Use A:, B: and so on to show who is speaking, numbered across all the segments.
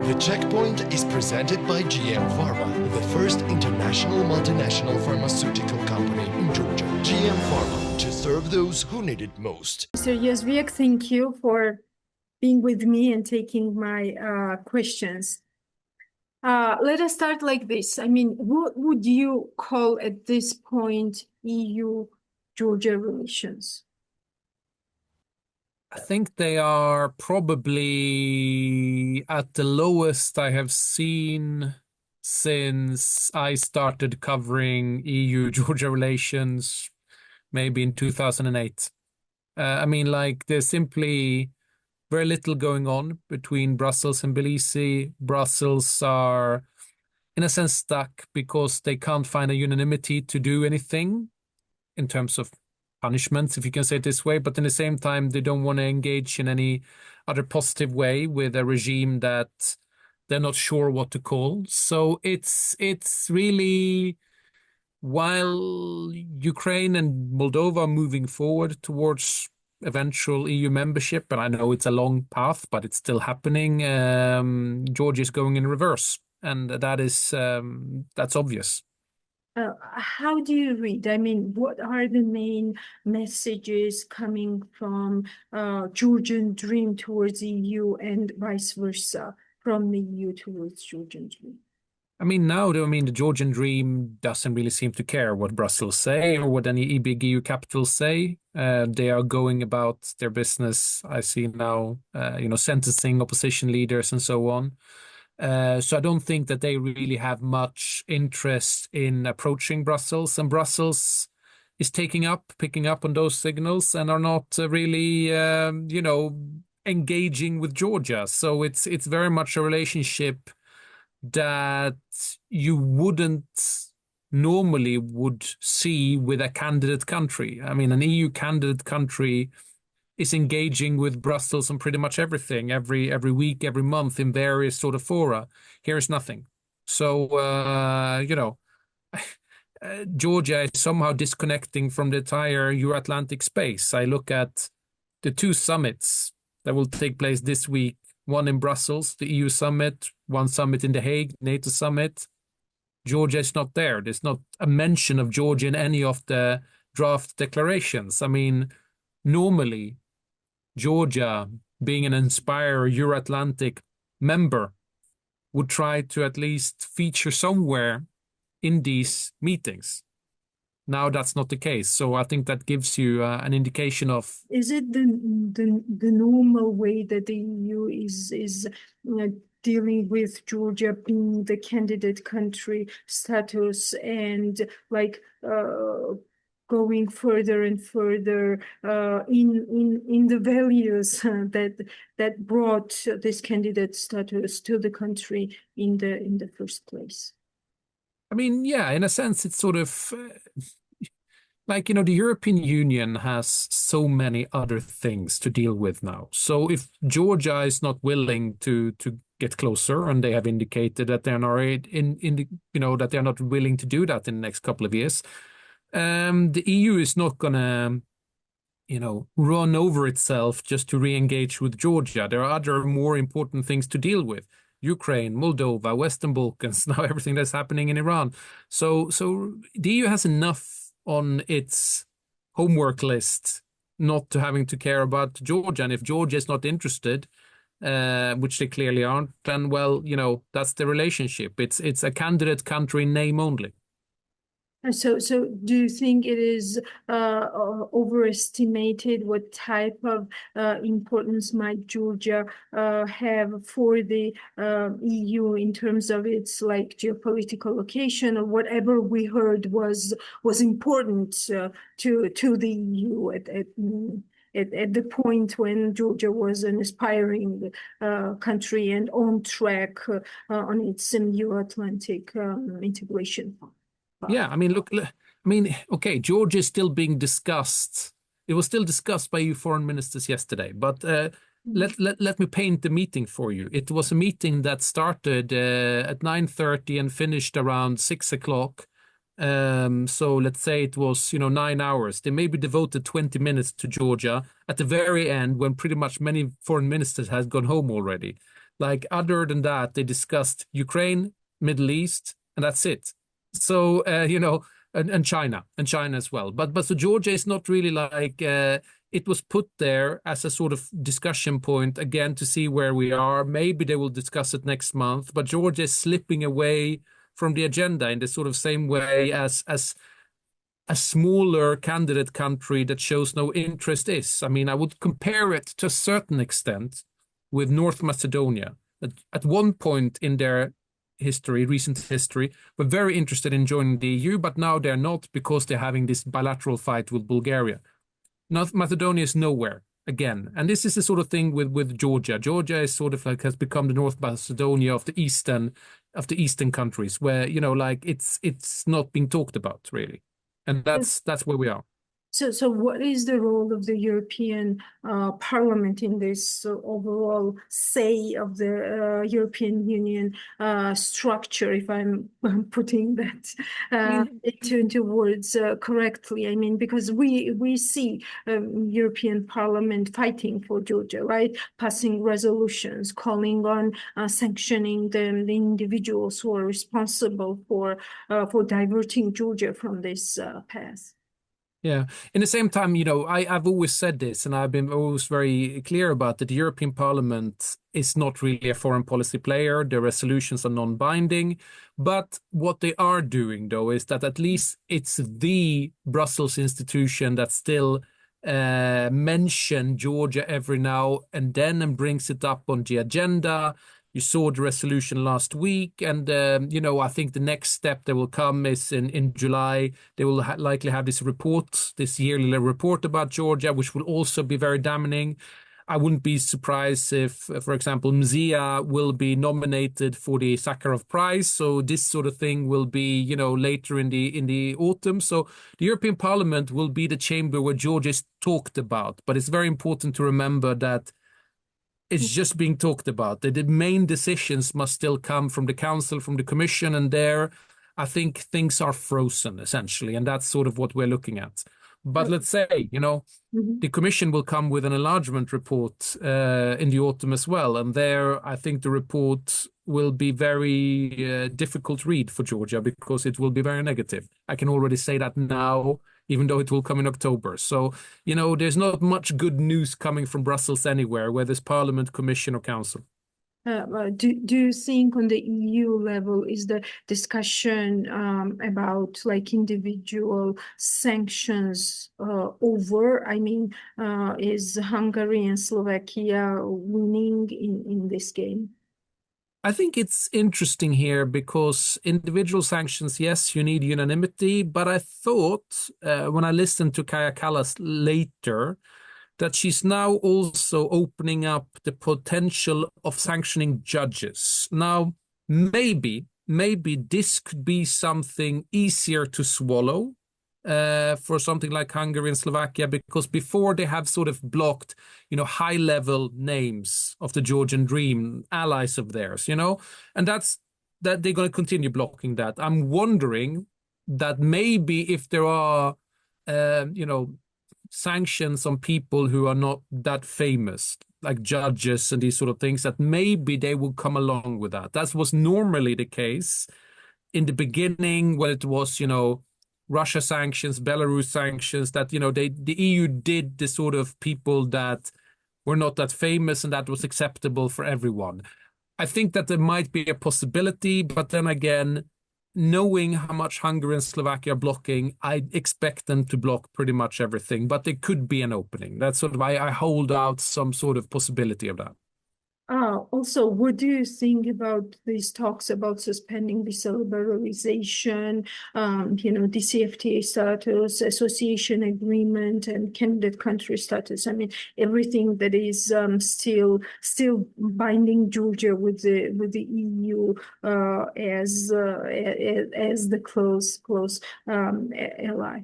A: The Checkpoint is presented by GM Pharma, the first international multinational pharmaceutical company in Georgia. GM Pharma, to serve those who need it most.
B: Mr. Jozviak, thank you for being with me and taking my questions. Let us start like this. I mean, what would you call at this point EU-Georgia relations?
C: I think they are probably at the lowest I have seen since I started covering EU-Georgia relations, maybe in 2008. I mean, like, there's simply very little going on between Brussels and Tbilisi. Brussels are, in a sense, stuck because they can't find a unanimity to do anything in terms of punishments, if you can say it this way, but in the same time, they don't want to engage in any other positive way with a regime that they're not sure what to call. So it's really, while Ukraine and Moldova are moving forward towards eventual EU membership, and I know it's a long path, but it's still happening, Georgia is going in reverse, and that's obvious.
B: How do you read? I mean, what are the main messages coming from Georgian dream towards EU and vice versa, from the EU towards Georgian dream?
C: I mean, now, the Georgian dream doesn't really seem to care what Brussels say or what any big EU capitals say. They are going about their business. I see now, sentencing opposition leaders and so on. So I don't think that they really have much interest in approaching Brussels, and Brussels is picking up on those signals and are not really, engaging with Georgia. So it's very much a relationship that you wouldn't normally would see with a candidate country. I mean, an EU candidate country is engaging with Brussels on pretty much everything, every week, every month in various sort of fora. Here is nothing. So, Georgia is somehow disconnecting from the entire Euro-Atlantic space. I look at the two summits that will take place this week, one in Brussels, the EU summit, one summit in The Hague, NATO summit. Georgia is not there. There's not a mention of Georgia in any of the draft declarations. I mean, normally, Georgia, being an inspired Euro-Atlantic member, would try to at least feature somewhere in these meetings. Now that's not the case, so I think that gives you an indication of.
B: Is it the normal way that the EU is dealing with Georgia being the candidate country status and going further and further in the values that brought this candidate status to the country in the first place?
C: I mean, yeah, in a sense, it's sort of the European Union has so many other things to deal with now. So if Georgia is not willing to get closer, and they have indicated that they're not that they're not willing to do that in the next couple of years, the EU is not gonna, run over itself just to re-engage with Georgia. There are other more important things to deal with. Ukraine, Moldova, Western Balkans, now everything that's happening in Iran. So the EU has enough on its homework list not to having to care about Georgia. And if Georgia is not interested, which they clearly aren't, then, well, that's the relationship. It's a candidate country name only.
B: So do you think it is overestimated what type of importance might Georgia have for the EU in terms of its geopolitical location, or whatever we heard was important to the EU at the point when Georgia was an aspiring country and on track on its Euro-Atlantic integration?
C: Yeah, I mean, look, okay, Georgia is still being discussed. It was still discussed by EU foreign ministers yesterday, but let me paint the meeting for you. It was a meeting that started at 9:30 and finished around 6 o'clock. So let's say it was, 9 hours. They maybe devoted 20 minutes to Georgia at the very end, when pretty much many foreign ministers had gone home already. Like other than that, they discussed Ukraine, Middle East, and that's it. So and China as well. But so Georgia is not really like it was put there as a sort of discussion point again to see where we are. Maybe they will discuss it next month, but Georgia is slipping away from the agenda in the sort of same way as a smaller candidate country that shows no interest is. I mean, I would compare it to a certain extent with North Macedonia. At one point in their recent history, were very interested in joining the EU, but now they're not because they're having this bilateral fight with Bulgaria. North Macedonia is nowhere again. And this is the sort of thing with Georgia. Georgia is sort of like has become the North Macedonia of the eastern countries where, like it's not being talked about really. And that's where we are.
B: So what is the role of the European Parliament in this overall say of the European Union structure, if I'm putting that into words correctly? I mean, because we see European Parliament fighting for Georgia, right? Passing resolutions, calling on sanctioning the individuals who are responsible for diverting Georgia from this path.
C: Yeah. In the same time, I've always said this, and I've been always very clear about that the European Parliament is not really a foreign policy player. Their resolutions are non-binding. But what they are doing, though, is that at least it's the Brussels institution that still mention Georgia every now and then and brings it up on the agenda. You saw the resolution last week, and I think the next step that will come is in July. They will likely have this yearly report about Georgia, which will also be very damning. I wouldn't be surprised if, for example, Mzia will be nominated for the Sakharov Prize. So this sort of thing will be, later in the autumn. So the European Parliament will be the chamber where Georgia is talked about. But it's very important to remember that it's just being talked about. The main decisions must still come from the Council, from the Commission, and there, I think things are frozen, essentially, and that's sort of what we're looking at. But let's say, the Commission will come with an enlargement report in the autumn as well, and there, I think the report will be very difficult read for Georgia because it will be very negative. I can already say that now, even though it will come in October. So, there's not much good news coming from Brussels anywhere, whether it's Parliament, Commission, or Council.
B: Do you think on the EU level is the discussion about like individual sanctions over? I mean, is Hungary and Slovakia winning in this game?
C: I think it's interesting here because individual sanctions, yes, you need unanimity. But I thought when I listened to Kaja Kallas later that she's now also opening up the potential of sanctioning judges. Now, maybe this could be something easier to swallow for something like Hungary and Slovakia, because before they have sort of blocked, high-level names of the Georgian Dream, allies of theirs, and that they're going to continue blocking that. I'm wondering that maybe if there are, sanctions on people who are not that famous, like judges and these sort of things, that maybe they will come along with that. That was normally the case in the beginning when it was, Russia sanctions, Belarus sanctions, that, the EU did the sort of people that were not that famous and that was acceptable for everyone. I think that there might be a possibility, but then again, knowing how much Hungary and Slovakia are blocking, I expect them to block pretty much everything, but there could be an opening. That's sort of, I hold out some sort of possibility of that.
B: Also, what do you think about these talks about suspending visa liberalization, DCFTA status, association agreement, and candidate country status? I mean, everything that is still binding Georgia with the EU as the close ally.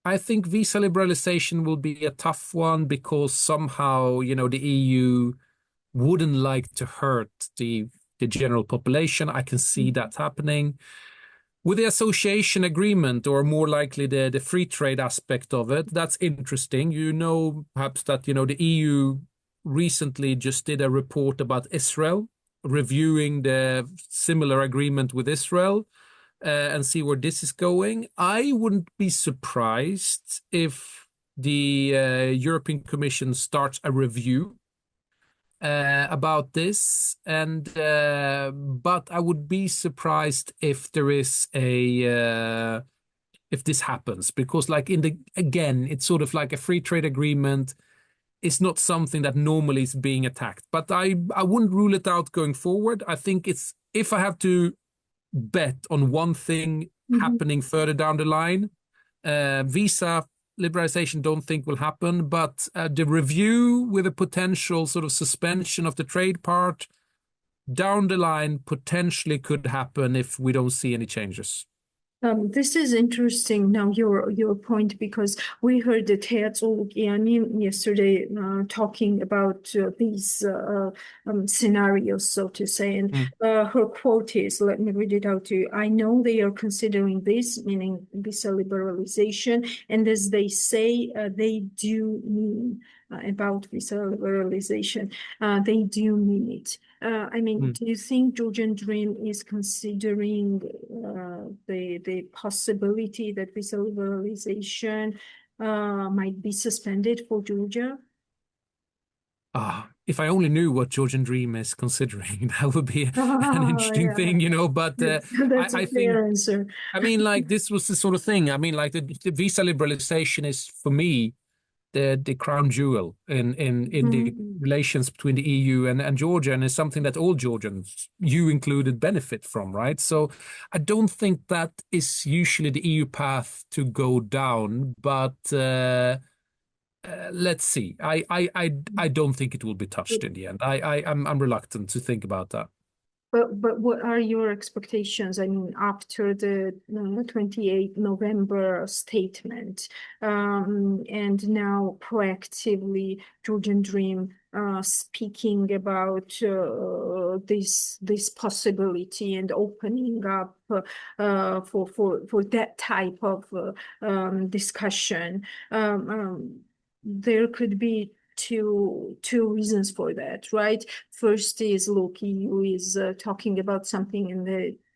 C: I think visa liberalization will be a tough one because somehow, the EU wouldn't like to hurt the general population. I can see that happening. With the association agreement, or more likely the free trade aspect of it, that's interesting. Perhaps that, the EU recently just did a report about Israel reviewing the similar agreement with Israel and see where this is going. I wouldn't be surprised if the European Commission starts a review about this, and but I would be surprised if there is a if this happens, because like again, it's sort of like a free trade agreement. It's not something that normally is being attacked, but I wouldn't rule it out going forward. I think it's, if I have to bet on one thing happening further down the line, visa liberalization don't think will happen, but the review with a potential sort of suspension of the trade part down the line potentially could happen if we don't see any changes.
B: This is interesting now, your point, because we heard that Herzog yesterday talking about these scenarios, so to say, and her quote is, let me read it out to you. "I know they are considering this," meaning visa liberalization, and as they say, they do mean about visa liberalization. They do mean it. I mean, do you think Georgian Dream is considering the possibility that visa liberalization might be suspended for Georgia?
C: If I only knew what Georgian Dream is considering, that would be an interesting thing, you know. But
B: That's a
C: I
B: fair
C: think,
B: answer.
C: I mean, like this was the sort of thing. I mean, like the visa liberalization is for me the crown jewel in the relations between the EU and Georgia, and is something that all Georgians, you included, benefit from, right? So I don't think that is usually the EU path to go down, but let's see. I don't think it will be touched in the end. I'm reluctant to think about that.
B: But what are your expectations? I mean, after the 28 November statement, and now proactively Georgian Dream speaking about this possibility and opening up for that type of discussion. There could be two reasons for that, right? First is, look, EU is talking about something and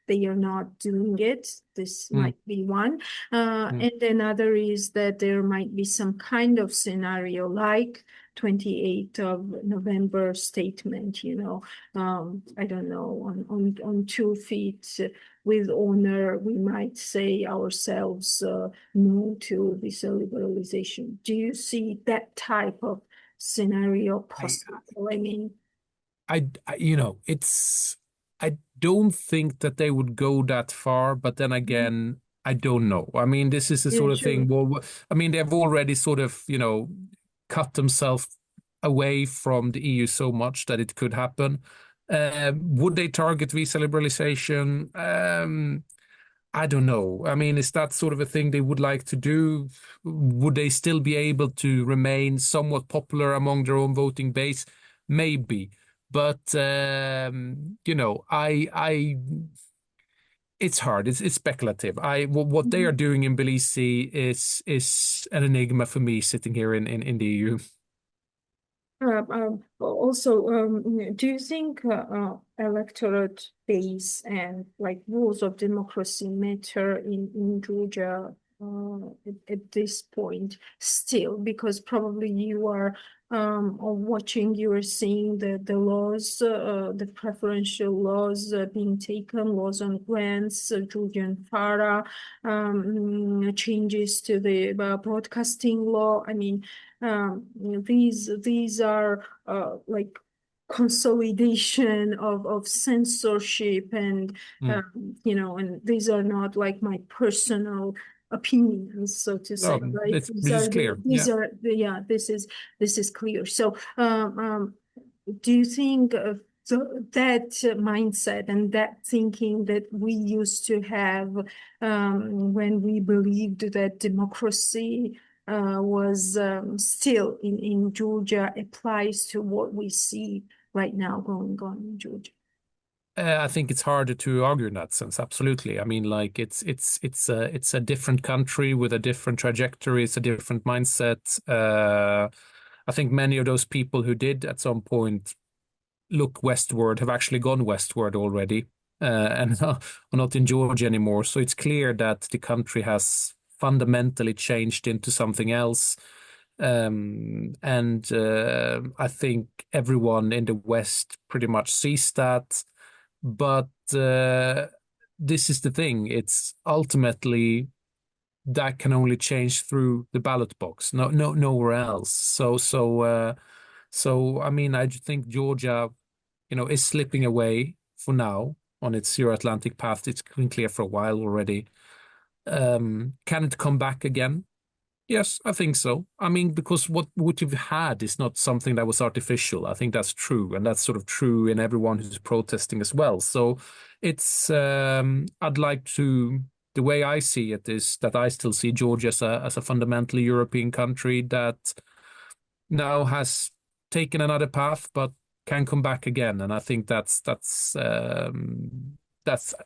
B: they are not doing it. This might be one. And another is that there might be some kind of scenario like 28th of November statement, you know, I don't know, on 2 feet with honor, we might say ourselves no to visa liberalization. Do you see that type of scenario possible? I mean,
C: you know, I don't think that they would go that far, but then again, I don't know. I mean, this is the sort of thing. Well, I mean, they've already sort of, you know, cut themselves away from the EU so much that it could happen. Would they target visa liberalization? I don't know. I mean, is that sort of a thing they would like to do? Would they still be able to remain somewhat popular among their own voting base? Maybe. But you know, it's hard. It's speculative. What they are doing in Tbilisi is an enigma for me sitting here in the EU.
B: Also, do you think electorate base and like rules of democracy matter in Georgia at this point still? Because probably you are watching, you are seeing the laws, the preferential laws being taken, laws on grants, Georgian FARA, changes to the broadcasting law. I mean, these are like consolidation of censorship, and you know, and these are not like my personal opinions, so to say,
C: No,
B: right?
C: this is clear.
B: These are this is clear. So do you think that mindset and that thinking that we used to have when we believed that democracy was still in Georgia applies to what we see right now going on in Georgia?
C: I think it's harder to argue in that sense. Absolutely. I mean, like it's a different country with a different trajectory. It's a different mindset. I think many of those people who did at some point look westward have actually gone westward already, and are not in Georgia anymore. So it's clear that the country has fundamentally changed into something else. And I think everyone in the West pretty much sees that. But this is the thing. It's ultimately that can only change through the ballot box. Nowhere else. So I mean, I think Georgia, is slipping away for now on its Euro-Atlantic path. It's been clear for a while already. Can it come back again? Yes, I think so. I mean, because what you've had is not something that was artificial. I think that's true, and that's sort of true in everyone who's protesting as well. So it's I'd like to. The way I see it is that I still see Georgia as a fundamentally European country that now has taken another path, but can come back again. And I think that's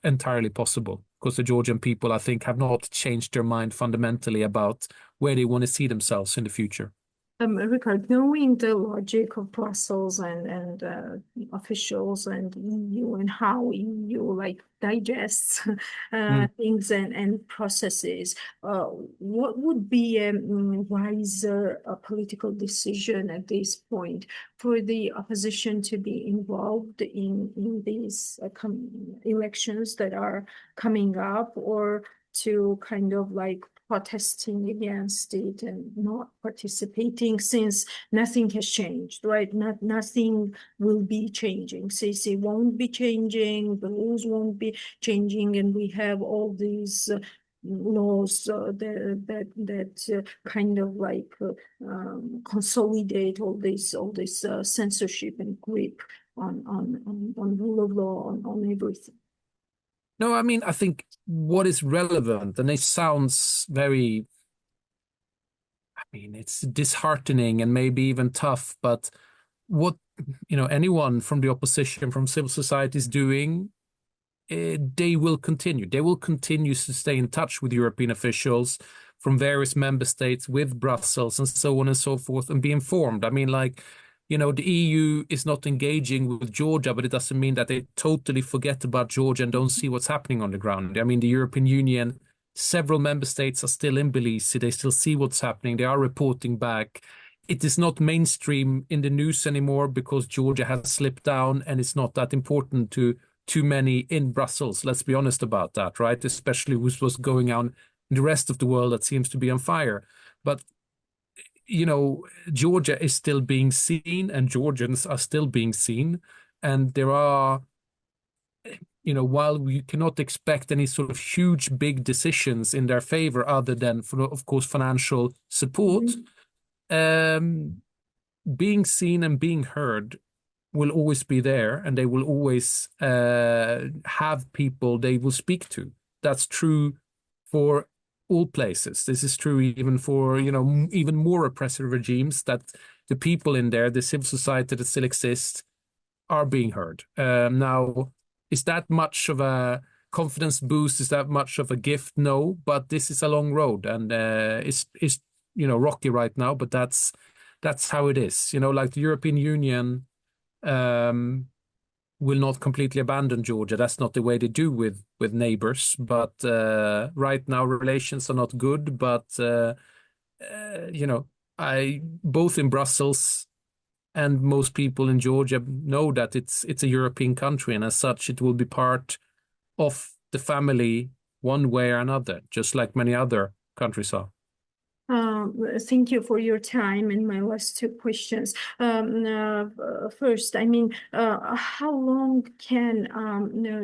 C: entirely possible because the Georgian people, I think, have not changed their mind fundamentally about where they want to see themselves in the future.
B: Rikard, knowing the logic of Brussels and officials and EU and how EU like digests things and processes, what would be a wiser political decision at this point for the opposition to be involved in these elections that are coming up, or to kind of like protesting against it and not participating, since nothing has changed, right? Nothing will be changing. CC won't be changing, the rules won't be changing, and we have all these laws that kind of like consolidate all this censorship and grip on rule of law, on everything.
C: No, I mean, I think what is relevant, and it sounds very, I mean, it's disheartening and maybe even tough, but what, anyone from the opposition, from civil society is doing, they will continue. They will continue to stay in touch with European officials from various member states, with Brussels and so on and so forth, and be informed. I mean, like, the EU is not engaging with Georgia, but it doesn't mean that they totally forget about Georgia and don't see what's happening on the ground. I mean, the European Union, several member states are still in Belize. They still see what's happening. They are reporting back. It is not mainstream in the news anymore because Georgia has slipped down and it's not that important to too many in Brussels. Let's be honest about that, right? Especially with what's going on in the rest of the world that seems to be on fire. But Georgia is still being seen and Georgians are still being seen. And there are, while we cannot expect any sort of huge, big decisions in their favor, other than, of course, financial support, being seen and being heard will always be there, and they will always have people they will speak to. That's true for all places. This is true even for, even more oppressive regimes, that the people in there, the civil society that still exists, are being heard. Now, is that much of a confidence boost? Is that much of a gift? No, but this is a long road, and it's rocky right now, but that's how it is. Like the European Union will not completely abandon Georgia. That's not the way they do with neighbors. But right now relations are not good. But I both in Brussels and most people in Georgia know that it's a European country, and as such, it will be part of the family one way or another, just like many other countries are.
B: Thank you for your time. And my last two questions. First, I mean, how long can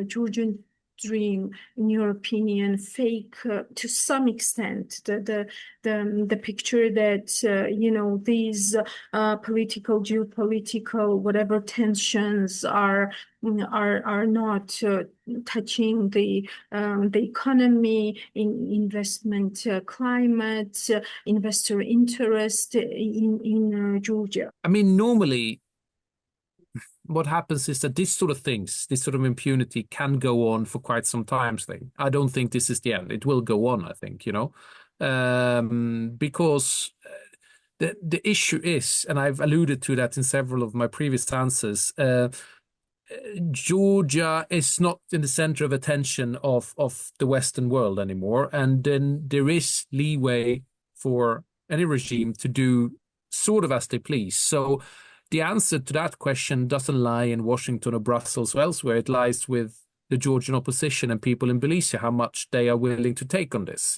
B: Georgian dream, in your opinion, fake to some extent the picture that these political, geopolitical, whatever tensions are not touching the economy, investment climate, investor interest in Georgia?
C: I mean, normally what happens is that these sort of things, this sort of impunity can go on for quite some time. I don't think this is the end. It will go on, I think, because the issue is, and I've alluded to that in several of my previous answers, Georgia is not in the center of attention of the Western world anymore, and then there is leeway for any regime to do sort of as they please. So the answer to that question doesn't lie in Washington or Brussels or elsewhere. It lies with the Georgian opposition and people in Tbilisi, how much they are willing to take on this,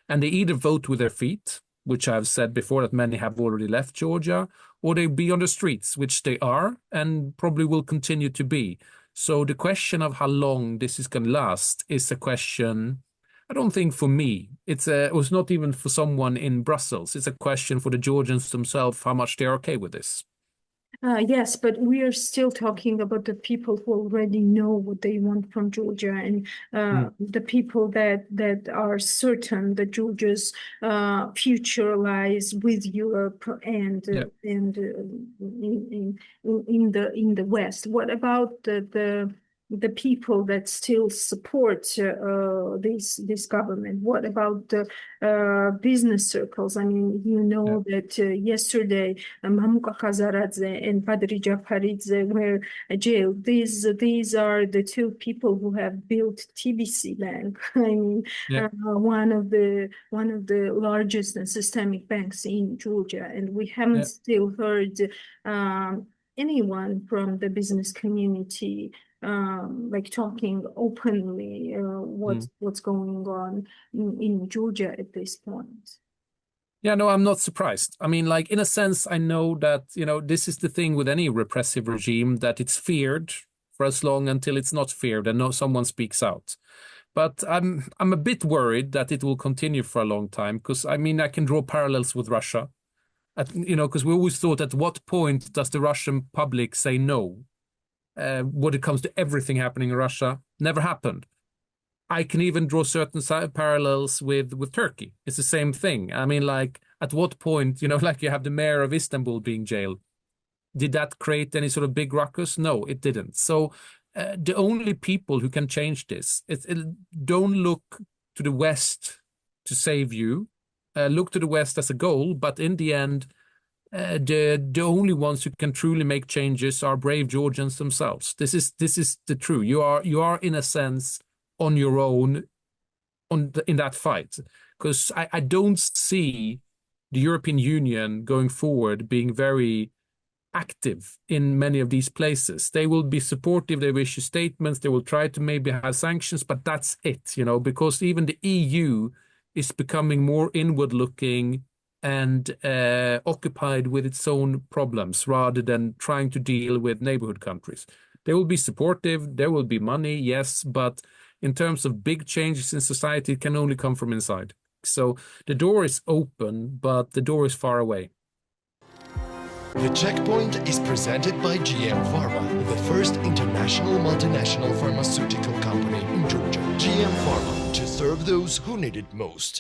C: and they either vote with their feet, which I've said before that many have already left Georgia, or they be on the streets, which they are and probably will continue to be. So the question of how long this is going to last is a question, I don't think for me. It was not even for someone in Brussels. It's a question for the Georgians themselves, how much they're okay with this.
B: Yes, but we are still talking about the people who already know what they want from Georgia, and the people that are certain that Georgia's future lies with Europe and in the West. What about the people that still support this government? What about the business circles? I mean, that yesterday Mamuka Khazaradze and Padri Japaridze were jailed. These are the two people who have built TBC Bank. I mean, one of the largest and systemic banks in Georgia, and we haven't still heard anyone from the business community talking openly what's going on in Georgia at this point.
C: Yeah, no, I'm not surprised. I mean, in a sense, I know that, this is the thing with any repressive regime, that it's feared for as long until it's not feared and someone speaks out. But I'm a bit worried that it will continue for a long time, because, I mean, I can draw parallels with Russia, because we always thought, at what point does the Russian public say no? When it comes to everything happening in Russia, never happened. I can even draw certain parallels with Turkey. It's the same thing. I mean, at what point, you have the mayor of Istanbul being jailed. Did that create any sort of big ruckus? No, it didn't. So the only people who can change this, don't look to the West to save you. Look to the West as a goal, but in the end, the only ones who can truly make changes are brave Georgians themselves. This is the truth. You are in a sense on your own in that fight, because I don't see the European Union going forward being very active in many of these places. They will be supportive, they will issue statements, they will try to maybe have sanctions, but that's it, because even the EU is becoming more inward looking and occupied with its own problems rather than trying to deal with neighborhood countries. They will be supportive, there will be money, yes, but in terms of big changes in society, it can only come from inside. So the door is open, but the door is far away.
A: The Checkpoint is presented by GM Pharma, the first international multinational pharmaceutical company in Georgia. GM Pharma, to serve those who need it most.